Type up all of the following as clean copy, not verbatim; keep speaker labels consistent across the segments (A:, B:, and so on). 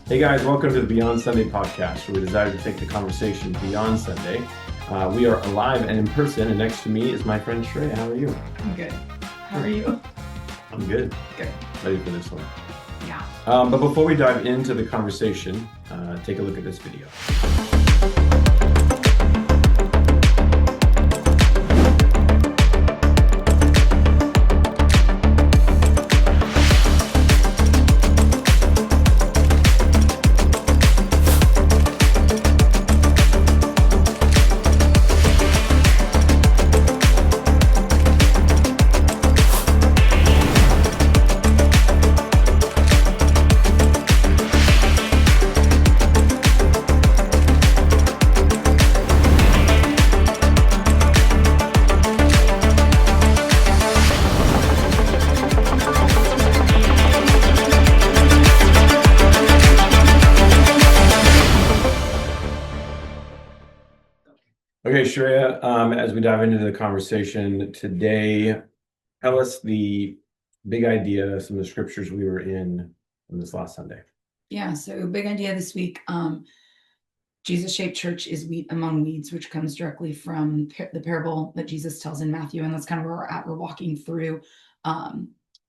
A: Hey guys, welcome to the Beyond Sunday podcast, where we desire to take the conversation beyond Sunday. We are alive and in person, and next to me is my friend Shrey. How are you?
B: I'm good. How are you?
A: I'm good.
B: Good.
A: Ready for this one.
B: Yeah.
A: But before we dive into the conversation, take a look at this video. Okay, Shreya, as we dive into the conversation today, tell us the big idea, some of the scriptures we were in this last Sunday.
B: Yeah. So big idea this week. Jesus-shaped church is wheat among weeds, which comes directly from the parable that Jesus tells in Matthew. And that's kind of where we're at. We're walking through a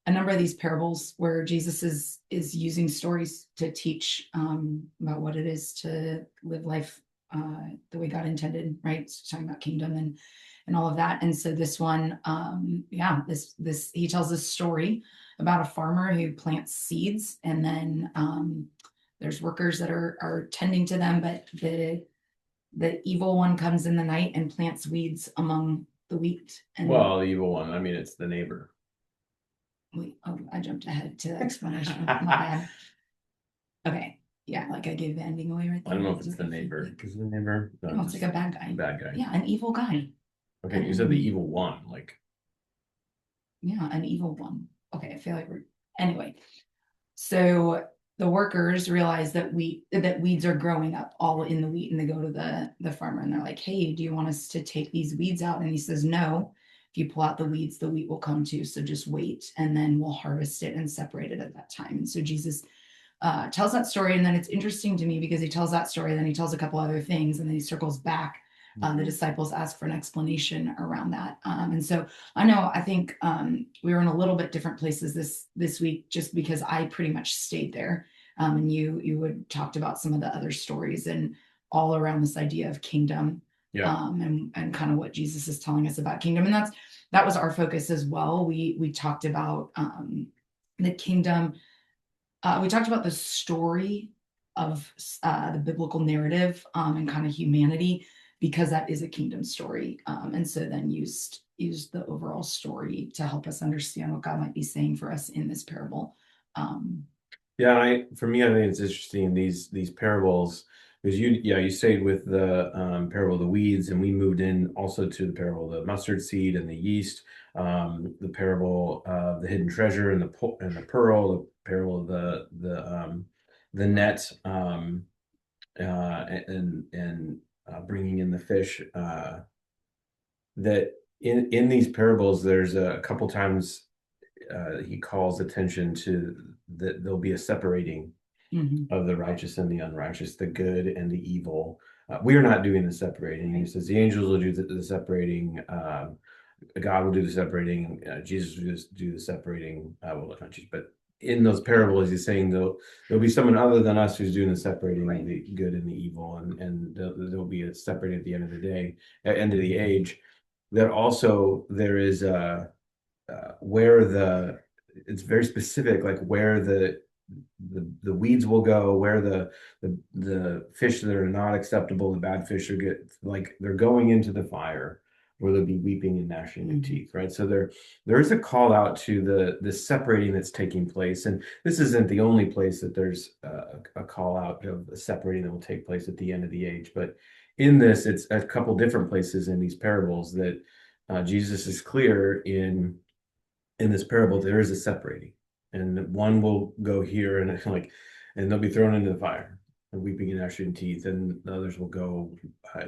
B: number of these parables where Jesus is using stories to teach about what it is to live life the way God intended, right? So talking about kingdom and all of that. And so this one, this he tells this story about a farmer who plants seeds, and then there's workers that are tending to them, but the evil one comes in the night and plants weeds among the wheat. And
A: Well, the evil one, I mean, it's the neighbor.
B: I jumped ahead to the explanation. My bad. Okay. Yeah, like I gave the ending away right there.
A: I don't know if it's the neighbor. Is it the neighbor?
B: No, it's like a bad guy.
A: Bad guy.
B: Yeah, an evil guy.
A: Okay, you said the evil one, like.
B: Yeah, an evil one. Okay, I feel like we're anyway. So the workers realize that weeds are growing up all in the wheat, and they go to the farmer and they're like, "Hey, do you want us to take these weeds out?" And he says, "No. If you pull out the weeds, the wheat will come too. So just wait, and then we'll harvest it and separate it at that time." And so Jesus tells that story, and then it's interesting to me because he tells that story, then he tells a couple other things, and then he circles back. The disciples ask for an explanation around that, and so I think we were in a little bit different places this week, just because I pretty much stayed there, and you had talked about some of the other stories and all around this idea of kingdom, and kind of what Jesus is telling us about kingdom, and that was our focus as well. We talked about the kingdom. We talked about the story of the biblical narrative and kind of humanity, because that is a kingdom story. And so then used the overall story to help us understand what God might be saying for us in this parable.
A: For me, I think it's interesting, these parables, because you stayed with the parable of the weeds, and we moved in also to the parable of the mustard seed and the yeast, the parable of the hidden treasure and the pearl, the parable of the net, and bringing in the fish. That in these parables, there's a couple times he calls attention to that there'll be a separating of the righteous and the unrighteous, the good and the evil. We are not doing the separating. He says the angels will do the separating. God will do the separating. Jesus will do the separating. Well, not Jesus, but in those parables, he's saying there'll be someone other than us who's doing the separating,
B: Right.
A: the good and the evil, and there'll be a separating at the end of the day, at end of the age. That also there is where it's very specific, like where the weeds will go, where the fish that are not acceptable, the bad fish they're going into the fire, where there'll be weeping and gnashing of teeth, right? So there is a call out to the separating that's taking place, and this isn't the only place that there's a call out of a separating that will take place at the end of the age, but in this, it's a couple different places in these parables that Jesus is clear in this parable. There is a separating, and one will go here and and they'll be thrown into the fire, and weeping and gnashing teeth, and the others will go,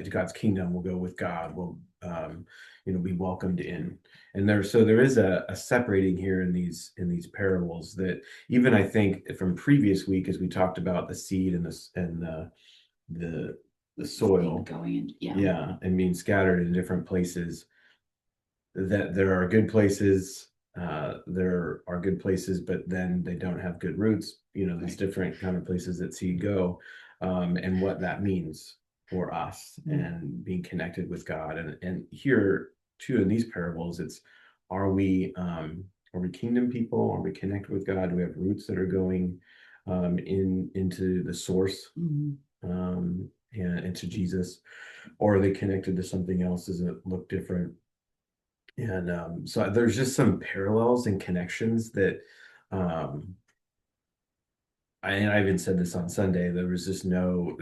A: God's kingdom will go with God, will be welcomed in. And there is a separating here in these parables that even I think from previous week, as we talked about the seed and the the soil,
B: going in,
A: yeah, and being scattered in different places, that there are good places, but then they don't have good roots, these
B: Right.
A: different kind of places that seed go, and what that means for us and being connected with God. And here too in these parables, it's are we kingdom people? Are we connected with God? Do we have roots that are going into the source,
B: Mhm.
A: and into Jesus? Or are they connected to something else? Does it look different? And so there's just some parallels and connections that um and I even said this on Sunday. There was just not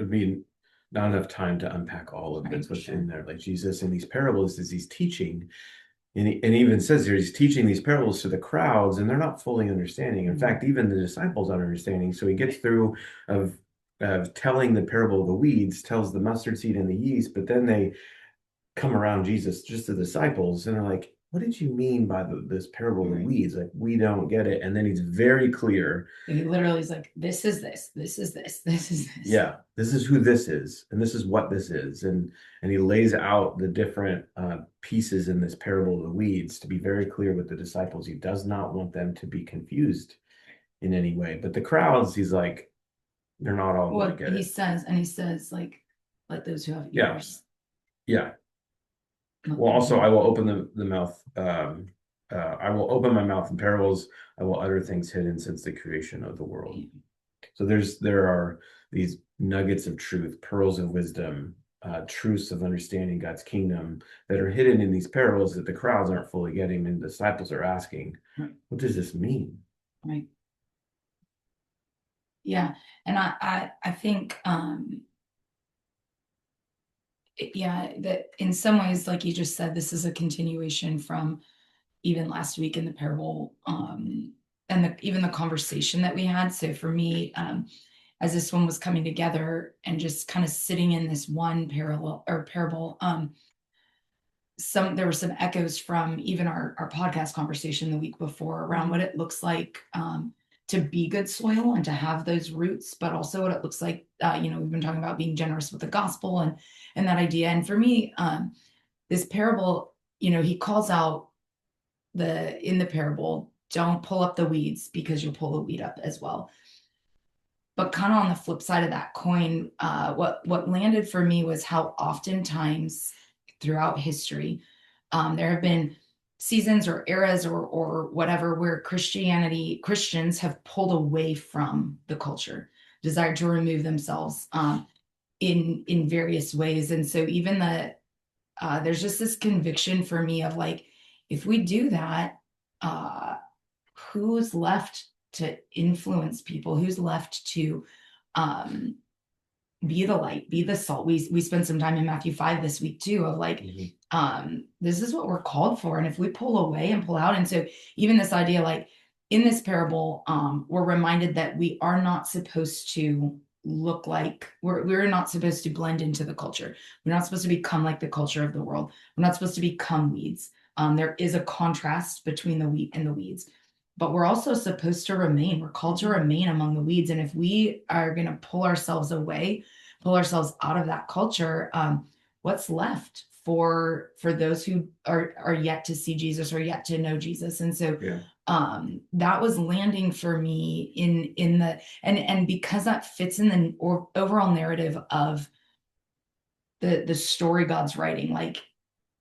A: enough time to unpack all of
B: Right,
A: what's
B: sure.
A: in there. Like Jesus in these parables, as he's teaching, and he even says here he's teaching these parables to the crowds, and they're not fully understanding. In fact, even the disciples aren't understanding. So he gets through of telling the parable of the weeds, tells the mustard seed and the yeast, but then they come around Jesus, just the disciples, and they're like, "What did you mean by this parable of the
B: Right.
A: weeds? Like, we don't get it." And then he's very clear.
B: And he literally is like, this is this, this is this, this is this.
A: Yeah, this is who this is, and this is what this is, and he lays out the different pieces in this parable of the weeds to be very clear with the disciples. He does not want them to be confused in any way. But the crowds, he's like, they're not all going to
B: Well,
A: get it.
B: he says, like, let those who have
A: Yeah,
B: ears.
A: yeah.
B: Let
A: Well,
B: them
A: also,
B: hear.
A: I will open the mouth. I will open my mouth in parables. I will utter things hidden since the creation of the world. So there are these nuggets of truth, pearls of wisdom, truths of understanding God's kingdom that are hidden in these parables that the crowds aren't fully getting, and the disciples are asking,
B: Right.
A: "What does this mean?"
B: Right. Yeah. And I think yeah, that in some ways, like you just said, this is a continuation from even last week in the parable, and even the conversation that we had. So for me, as this one was coming together and just kind of sitting in this one parallel or parable, there were some echoes from even our podcast conversation the week before around what it looks like, to be good soil and to have those roots, but also what it looks like, we've been talking about being generous with the gospel and that idea. And for me, this parable, he calls out in the parable, don't pull up the weeds because you'll pull the weed up as well. But kind of on the flip side of that coin, what landed for me was how oftentimes throughout history, there have been seasons or eras or whatever where Christians have pulled away from the culture, desired to remove themselves, in various ways. And so even there's just this conviction for me of like, if we do that, uh, who's left to influence people? Who's left to um, be the light, be the salt? We spent some time in Matthew 5 this week too, of like, this is what we're called for. And if we pull away and pull out, and so even this idea, like in this parable, we're reminded that we are not supposed to look like we're not supposed to blend into the culture. We're not supposed to become like the culture of the world. We're not supposed to become weeds. There is a contrast between the wheat and the weeds, but we're also supposed to remain. We're called to remain among the weeds. And if we are going to pull ourselves away, pull ourselves out of that culture, what's left for those who are yet to see Jesus or yet to know Jesus? And so
A: Yeah.
B: That was landing for me in the and because that fits in the overall narrative of the story God's writing. Like,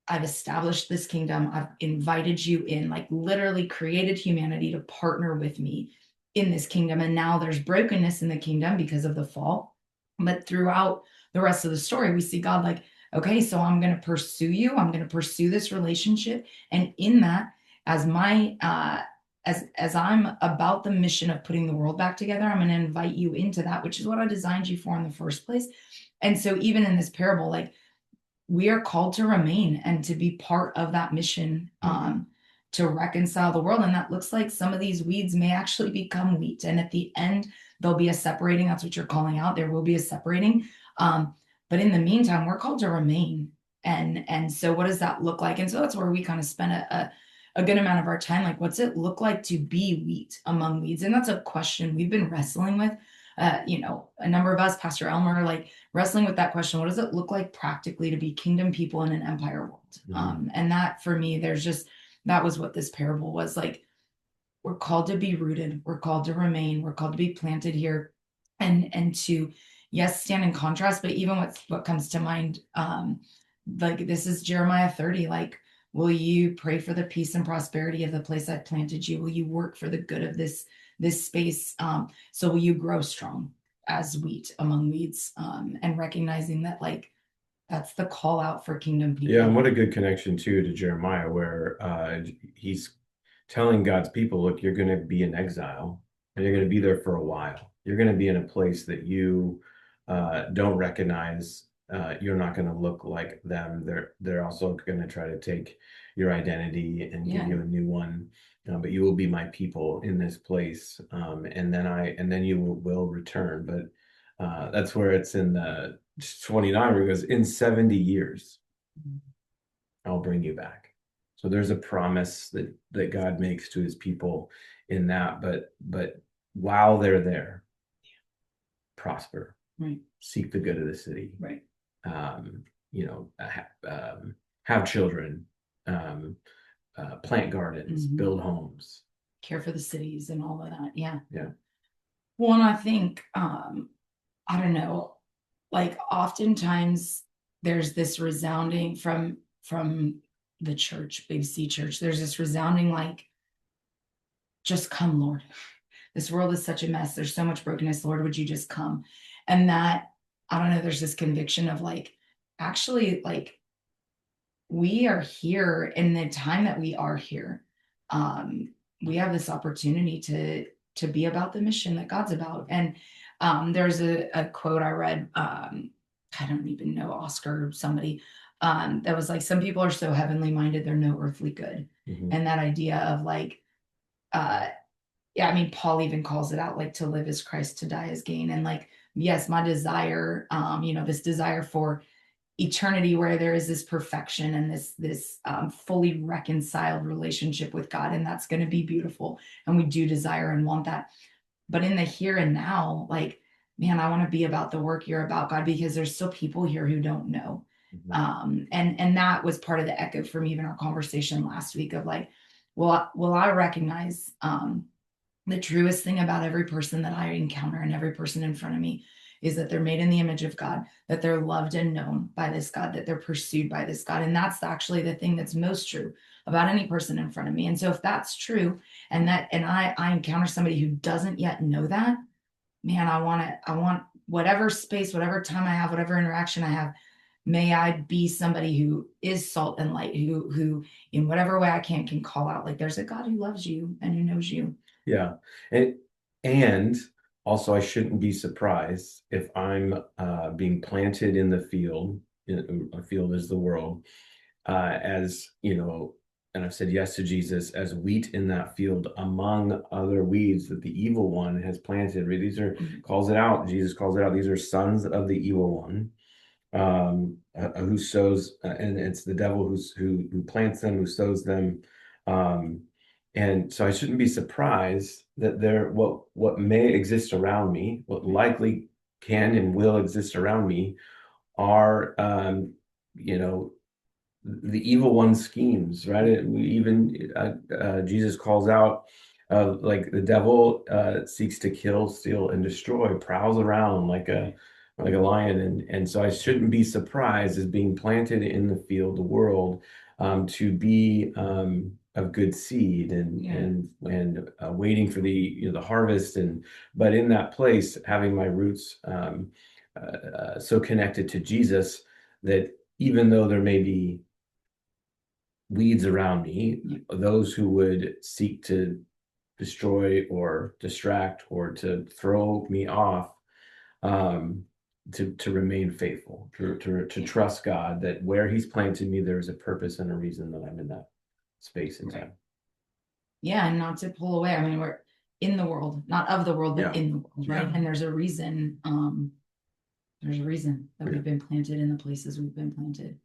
B: I've established this kingdom, I've invited you in, like literally created humanity to partner with me in this kingdom, and now there's brokenness in the kingdom because of the fall. But throughout the rest of the story, we see God like, okay, so I'm going to pursue you, I'm going to pursue this relationship, and in that, as my as I'm about the mission of putting the world back together, I'm going to invite you into that, which is what I designed you for in the first place. And so even in this parable, like, we are called to remain and to be part of that mission, to reconcile the world. And that looks like some of these weeds may actually become wheat. And at the end, there'll be a separating. That's what you're calling out. There will be a separating. But in the meantime, we're called to remain And so what does that look like? And so that's where we kind of spend a good amount of our time. Like, what's it look like to be wheat among weeds? And that's a question we've been wrestling with. A number of us, Pastor Elmer, like wrestling with that question. What does it look like practically to be kingdom people in an empire world? And that for me, that was what this parable was like. We're called to be rooted, we're called to remain, we're called to be planted here, and to, yes, stand in contrast. But even what comes to mind, like this is Jeremiah 30, like, will you pray for the peace and prosperity of the place I've planted you? Will you work for the good of this space? So will you grow strong as wheat among weeds, and recognizing that, like, that's the call out for kingdom people.
A: Yeah, and what a good connection too to Jeremiah, where he's telling God's people, look, you're going to be in exile and you're going to be there for a while. You're going to be in a place that you don't recognize. You're not going to look like them. They're also going to try to take your identity and give you a new one. But you will be my people in this place, and then you will return. But that's where it's in the 29 where it goes, in 70 years I'll bring you back. So there's a promise that God makes to his people in that, but while they're there, prosper,
B: right,
A: seek the good of the city,
B: right,
A: have children, plant gardens, build homes,
B: care for the cities and all of that. Yeah.
A: Yeah.
B: Well, and I think, I don't know, like oftentimes there's this resounding from the church, Big C church, there's this resounding, like, just come, Lord. This world is such a mess. There's so much brokenness. Lord, would you just come? And that, I don't know, there's this conviction of like, actually, like, we are here in the time that we are here. We have this opportunity to be about the mission that God's about. And there's a quote I read, I don't even know, Oscar or somebody, that was like, some people are so heavenly minded, they're no earthly good. And that idea of like, yeah, I mean, Paul even calls it out, like, to live as Christ, to die as gain. And like, yes, my desire, this desire for eternity where there is this perfection and this fully reconciled relationship with God, and that's going to be beautiful, and we do desire and want that. But in the here and now, like, man, I want to be about the work you're about, God, because there's still people here who don't know. And that was part of the echo from even our conversation last week of like, will I recognize the truest thing about every person that I encounter and every person in front of me is that they're made in the image of God, that they're loved and known by this God, that they're pursued by this God. And that's actually the thing that's most true about any person in front of me. And so if that's true, and I encounter somebody who doesn't yet know that, man, I want whatever space, whatever time I have, whatever interaction I have, may I be somebody who is salt and light, who in whatever way I can call out, like, there's a God who loves you and who knows you.
A: Yeah. And also, I shouldn't be surprised if I'm being planted in the field. A field is the world, as and I've said yes to Jesus as wheat in that field among other weeds that the evil one has planted. These are calls it out. Jesus calls it out. These are sons of the evil one, who sows, and it's the devil who plants them, who sows them. And so I shouldn't be surprised that what may exist around me, what likely can and will exist around me, are the evil one's schemes, right? Jesus calls out, like, the devil seeks to kill, steal, and destroy, prowls around like a lion, and so I shouldn't be surprised, as being planted in the field, the world, to be of good seed and waiting for the harvest, but in that place, having my roots so connected to Jesus that even though there may be weeds around me, those who would seek to destroy or distract or to throw me off, to remain faithful, to trust God, that where he's planted me, there's a purpose and a reason that I'm in that space and time.
B: Yeah, and not to pull away. I mean, we're in the world, not of the world, but in the world, right?
A: Yeah.
B: And there's a reason that we've been planted in the places we've been planted.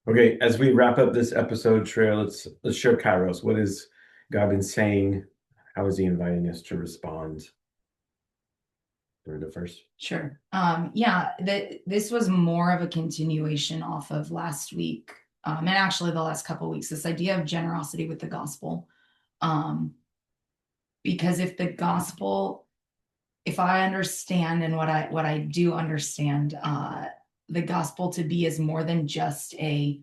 A: Okay, as we wrap up this episode, Treya, let's share Kairos. What has God been saying? How is he inviting us to respond? Brenda first.
B: Sure. Yeah, this was more of a continuation off of last week, and actually the last couple of weeks, this idea of generosity with the gospel. Because if the gospel, if I understand and what I do understand, the gospel to be is more than just a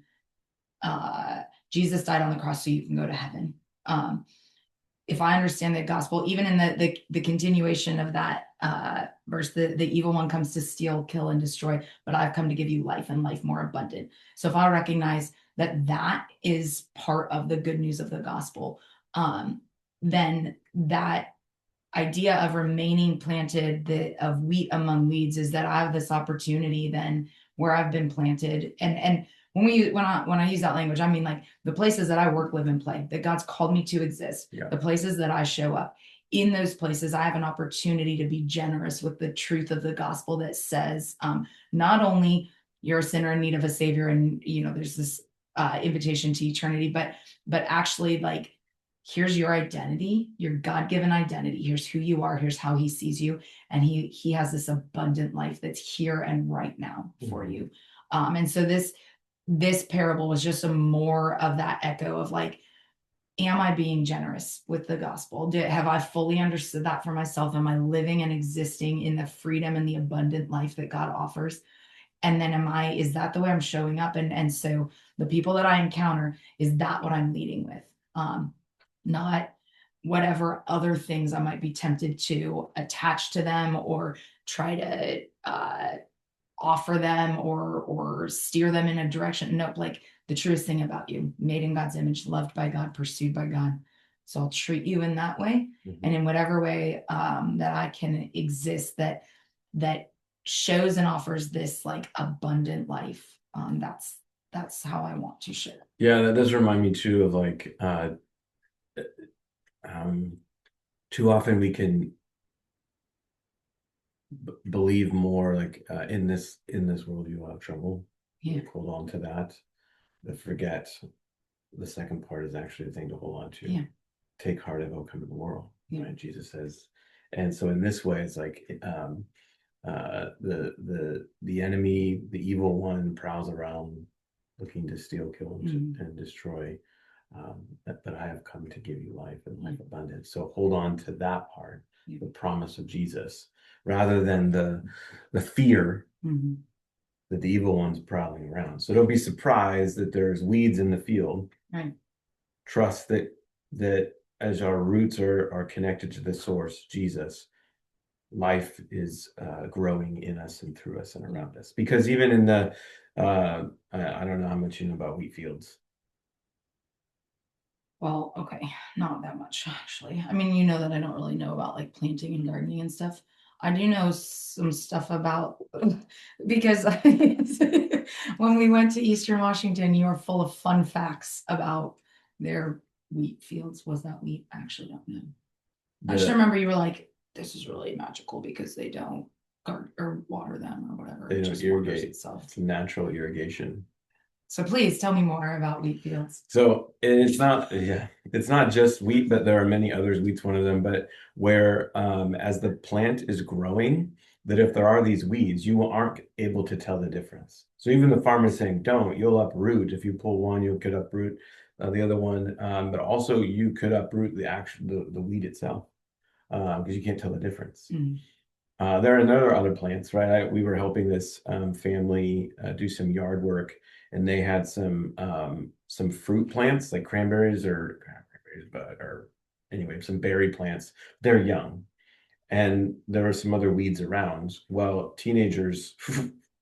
B: Jesus died on the cross so you can go to heaven. If I understand the gospel, even in the continuation of that verse, the evil one comes to steal, kill, and destroy, but I've come to give you life and life more abundant. So if I recognize that that is part of the good news of the gospel, then that idea of remaining planted, of wheat among weeds, is that I have this opportunity then where I've been planted. And when I use that language, I mean like the places that I work, live, and play, that God's called me to exist,
A: Yeah.
B: the places that I show up. In those places, I have an opportunity to be generous with the truth of the gospel that says, not only you're a sinner in need of a savior, and there's this invitation to eternity, but actually, like, here's your identity, your God-given identity. Here's who you are. Here's how he sees you. And he has this abundant life that's here and right now for you. And so this parable was just a more of that echo of like, am I being generous with the gospel? Have I fully understood that for myself? Am I living and existing in the freedom and the abundant life that God offers? And then is that the way I'm showing up? And so the people that I encounter, is that what I'm leading with? Not whatever other things I might be tempted to attach to them or try to offer them or steer them in a direction. Nope, like the truest thing about you, made in God's image, loved by God, pursued by God. So I'll treat you in that way, and in whatever way that I can exist that shows and offers this like abundant life. That's how I want to share.
A: Yeah, that does remind me too of like too often we can believe more like in this world you will have trouble.
B: Yeah.
A: Hold on to that, but forget the second part is actually the thing to hold on to.
B: Yeah.
A: Take heart, I've overcome the world.
B: Yeah.
A: Right? Jesus says. And so in this way, it's like the enemy, the evil one, prowls around looking to steal, kill, and destroy. But I have come to give you life and life abundant. So hold on to that part, the promise of Jesus, rather than the fear that the evil one's prowling around. So don't be surprised that there's weeds in the field.
B: Right.
A: Trust that as our roots are connected to the source, Jesus, life is growing in us and through us and around us. Because even in the I don't know how much you know about wheat fields.
B: Well, okay, not that much actually. I mean, that I don't really know about like planting and gardening and stuff. I do know some stuff about because when we went to Eastern Washington, you were full of fun facts about their wheat fields. Was that wheat? I actually don't know. I just remember you were like, this is really magical because they don't garden or water them or whatever.
A: They
B: It
A: don't
B: just waters
A: irrigate.
B: itself.
A: It's natural irrigation.
B: So please tell me more about wheat fields.
A: So it's not just wheat, but there are many others. Wheat's one of them, but where as the plant is growing, that if there are these weeds, you aren't able to tell the difference. So even the farmer is saying, don't, you'll uproot. If you pull one, you could uproot the other one. But also you could uproot the weed itself because you can't tell the difference. There are other plants, right? We were helping this family do some yard work, and they had some fruit plants like cranberries or anyway, some berry plants. They're young, and there were some other weeds around. Well, teenagers,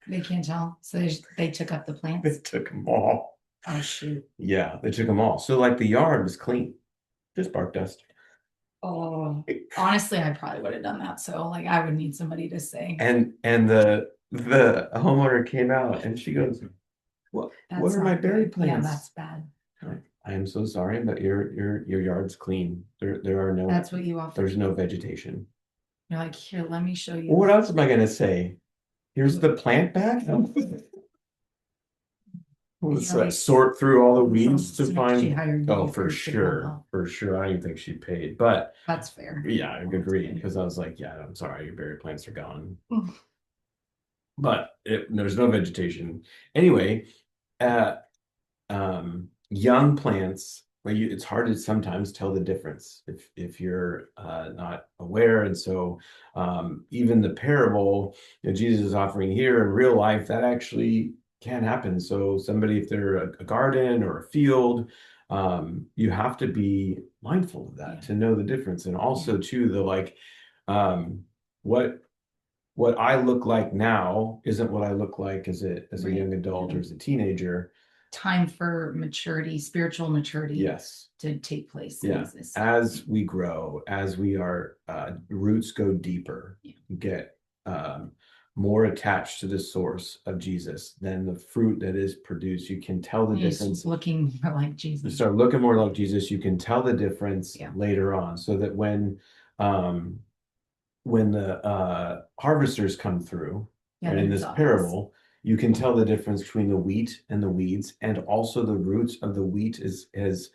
B: They can't tell, so they took up the
A: they
B: plants.
A: took them all.
B: Oh shoot!
A: Yeah, they took them all. So like the yard was clean, just bark dust.
B: Oh, honestly, I probably would have done that. So like, I would need somebody to say.
A: And the homeowner came out and she goes, what
B: That's
A: are my
B: not
A: berry
B: good.
A: plants?
B: Yeah, that's bad.
A: I am so sorry, but your yard's clean. There are no.
B: That's what you offer.
A: There's no vegetation.
B: You're like, here, let me show you.
A: Well, what else am I gonna say? Here's the plant back. Let's
B: Yeah,
A: sort through all the weeds
B: so
A: to
B: she
A: find.
B: hired
A: Oh,
B: me
A: for
B: to help
A: sure,
B: out.
A: for sure. I don't even think she paid, but
B: That's fair.
A: yeah, I
B: That's
A: agree
B: good.
A: because I was like, yeah, I'm sorry, your berry plants are gone,
B: Mm.
A: but there's no vegetation anyway. Uh, young plants, well, it's hard to sometimes tell the difference if you're not aware. And so even the parable that Jesus is offering here in real life, that actually can happen. So somebody, if they're a garden or a field, you have to be mindful of that to know the difference. And also too, the like um, what what I look like now isn't what I look like as a
B: Right.
A: young adult or as a teenager.
B: Time for maturity, spiritual maturity
A: Yes.
B: to take place.
A: Yeah. As we grow, as we are roots go deeper, get more attached to the source of Jesus, then the fruit that is produced, you can tell the difference.
B: Looking more like
A: You
B: Jesus.
A: start looking more like Jesus, you can tell the difference
B: Yeah.
A: later on. So that when the harvesters come through, and in this parable, you can tell the difference between the wheat and the weeds, and also the roots of the wheat has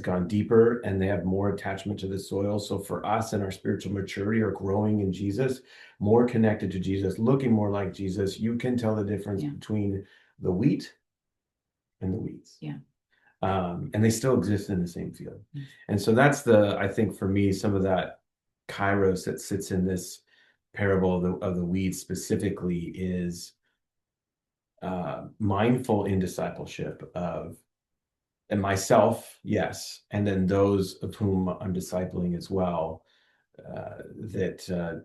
A: gone deeper and they have more attachment to the soil. So for us in our spiritual maturity or growing in Jesus, more connected to Jesus, looking more like Jesus, you can tell the difference between the wheat and the weeds.
B: Yeah.
A: And they still exist in the same field. And so that's I think for me, some of that kairos that sits in this parable of the weeds specifically is mindful in discipleship of, and myself, yes, and then those of whom I'm discipling as well, that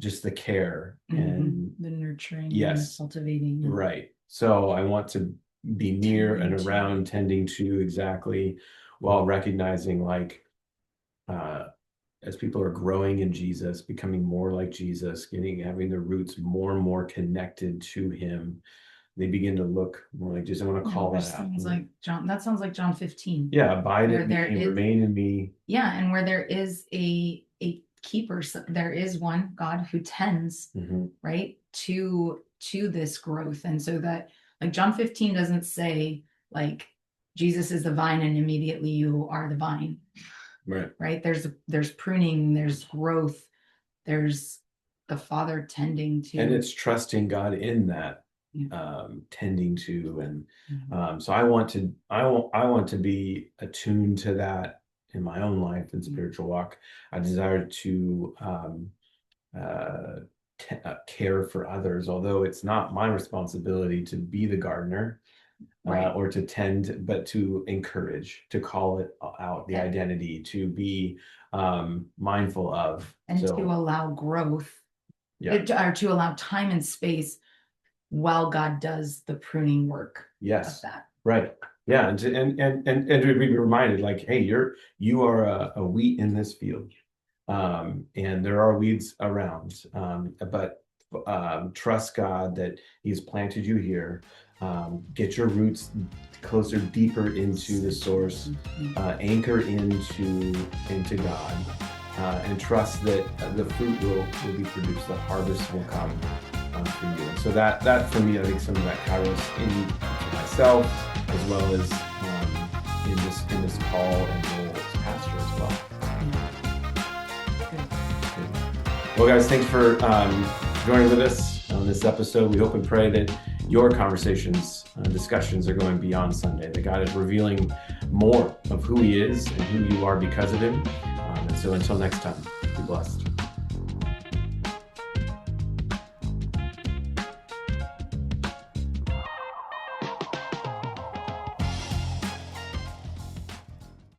A: just the care and
B: the nurturing,
A: yes,
B: and cultivating.
A: Right. So I want to be near and around, tending to, exactly, while recognizing like as people are growing in Jesus, becoming more like Jesus, having their roots more and more connected to him, they begin to look more like Jesus. I want to call that out.
B: Sounds like John. That sounds like John 15.
A: Yeah, abide in me and remain in me.
B: Yeah, and where there is a keeper, there is one God who tends, right, to this growth. And so that, like, John 15 doesn't say like Jesus is the vine and immediately you are the vine. Right. There's pruning, there's growth, there's the Father tending to,
A: and it's trusting God in that, tending to, and so I want to be attuned to that in my own life and spiritual walk. I desire to care for others, although it's not my responsibility to be the gardener. Or to tend, but to encourage, to call it out, the identity, to be mindful of,
B: and to allow growth, or to allow time and space while God does the pruning work.
A: Yes,
B: of that.
A: Right. Yeah, and to be reminded, like, hey, you are a wheat in this field, and there are weeds around, but trust God that He's planted you here. Get your roots closer, deeper into the source, anchor into God, and trust that the fruit will be produced, the harvest will come for you. And so that for me, I think some of that kairos in myself, as well as in this call and role as pastor as well. Well, guys, thanks for joining with us on this episode. We hope and pray that your conversations and discussions are going beyond Sunday, that God is revealing more of who He is and who you are because of Him. And so until next time, be blessed.